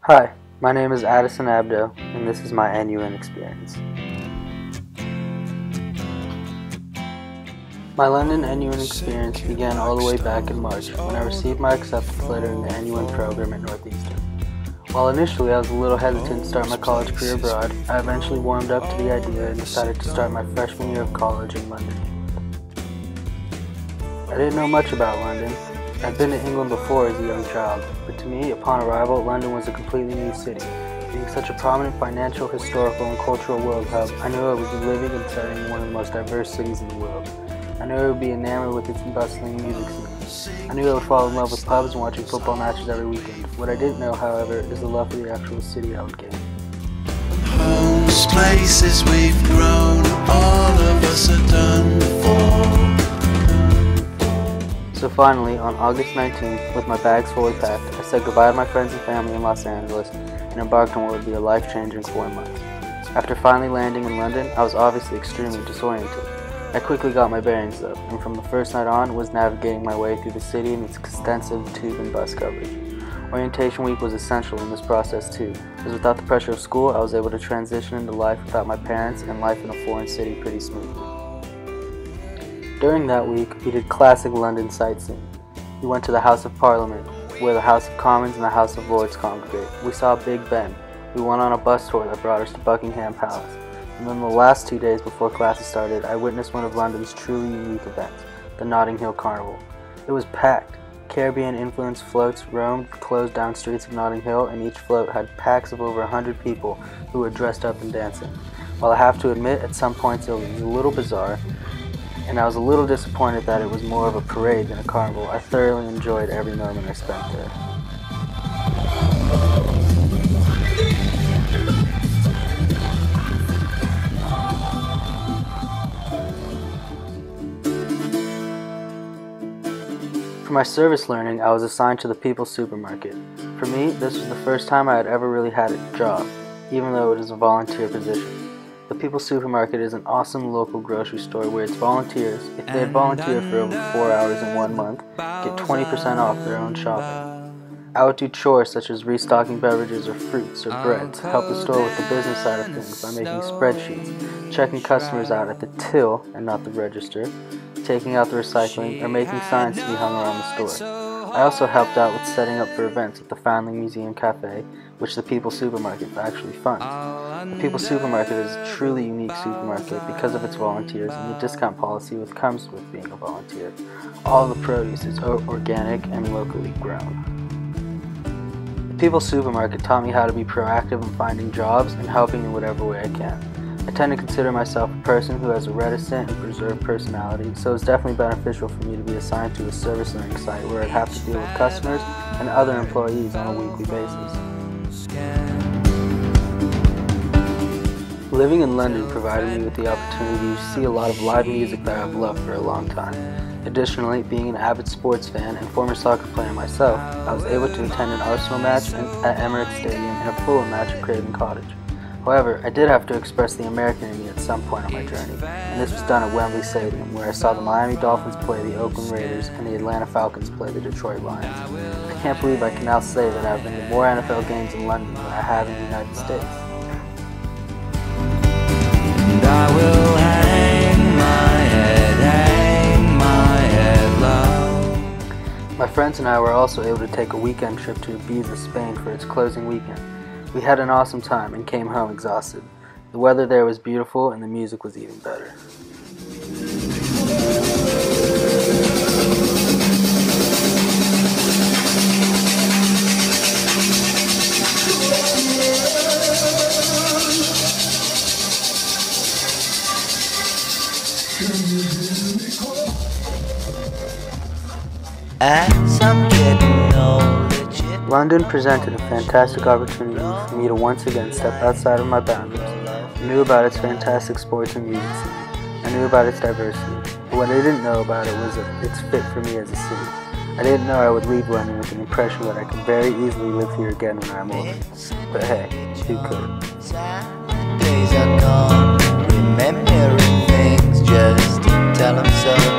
Hi, my name is Addison Abdo, and this is my NUin experience. My London NUin experience began all the way back in March when I received my acceptance letter in the NUin program at Northeastern. While initially I was a little hesitant to start my college career abroad, I eventually warmed up to the idea and decided to start my freshman year of college in London. I didn't know much about London. I'd been to England before as a young child, but to me, upon arrival, London was a completely new city. Being such a prominent financial, historical, and cultural world hub, I knew I would be living and studying one of the most diverse cities in the world. I knew I would be enamored with its bustling music scene. I knew I would fall in love with pubs and watching football matches every weekend. What I didn't know, however, is the love for the actual city I would gain. Homes, places we've grown, all of us are done for. So finally, on August 19th, with my bags fully packed, I said goodbye to my friends and family in Los Angeles and embarked on what would be a life-changing 4 months. After finally landing in London, I was obviously extremely disoriented. I quickly got my bearings though, and from the first night on was navigating my way through the city and its extensive tube and bus coverage. Orientation week was essential in this process too, as without the pressure of school, I was able to transition into life without my parents and life in a foreign city pretty smoothly. During that week, we did classic London sightseeing. We went to the House of Parliament, where the House of Commons and the House of Lords congregate. We saw Big Ben. We went on a bus tour that brought us to Buckingham Palace. And then the last 2 days before classes started, I witnessed one of London's truly unique events, the Notting Hill Carnival. It was packed. Caribbean-influenced floats roamed the closed-down streets of Notting Hill, and each float had packs of over 100 people who were dressed up and dancing. While I have to admit, at some points it was a little bizarre, and I was a little disappointed that it was more of a parade than a carnival. I thoroughly enjoyed every moment I spent there. For my service learning, I was assigned to the People's Supermarket. For me, this was the first time I had ever really had a job, even though it is a volunteer position. The People's Supermarket is an awesome local grocery store where its volunteers, if they had volunteered for over 4 hours in 1 month, get 20% off their own shopping. I would do chores such as restocking beverages or fruits or breads, help the store with the business side of things by making spreadsheets, checking customers out at the till and not the register, taking out the recycling, or making signs to be hung around the store. I also helped out with setting up for events at the Foundling Museum Cafe, which the People's Supermarket actually funds. The People's Supermarket is a truly unique supermarket because of its volunteers and the discount policy that comes with being a volunteer. All of the produce is organic and locally grown. The People's Supermarket taught me how to be proactive in finding jobs and helping in whatever way I can. I tend to consider myself a person who has a reticent and preserved personality, so it's definitely beneficial for me to be assigned to a service learning site where I'd have to deal with customers and other employees on a weekly basis. Living in London provided me with the opportunity to see a lot of live music that I've loved for a long time. Additionally, being an avid sports fan and former soccer player myself, I was able to attend an Arsenal match at Emirates Stadium and a Fulham match at Craven Cottage. However, I did have to express the American in me at some point on my journey, and this was done at Wembley Stadium, where I saw the Miami Dolphins play the Oakland Raiders and the Atlanta Falcons play the Detroit Lions. I can't believe I can now say that I've been to more NFL games in London than I have in the United States. And I will hang my head low. My friends and I were also able to take a weekend trip to Ibiza, Spain for its closing weekend. We had an awesome time and came home exhausted. The weather there was beautiful and the music was even better. As I'm getting older, London presented a fantastic opportunity for me to once again step outside of my boundaries. I knew about its fantastic sports and music scene. I knew about its diversity. But what I didn't know about it was its fit for me as a city. I didn't know I would leave London with an impression that I could very easily live here again when I'm older. But hey, who could? days are gone, remembering things just to tell them so.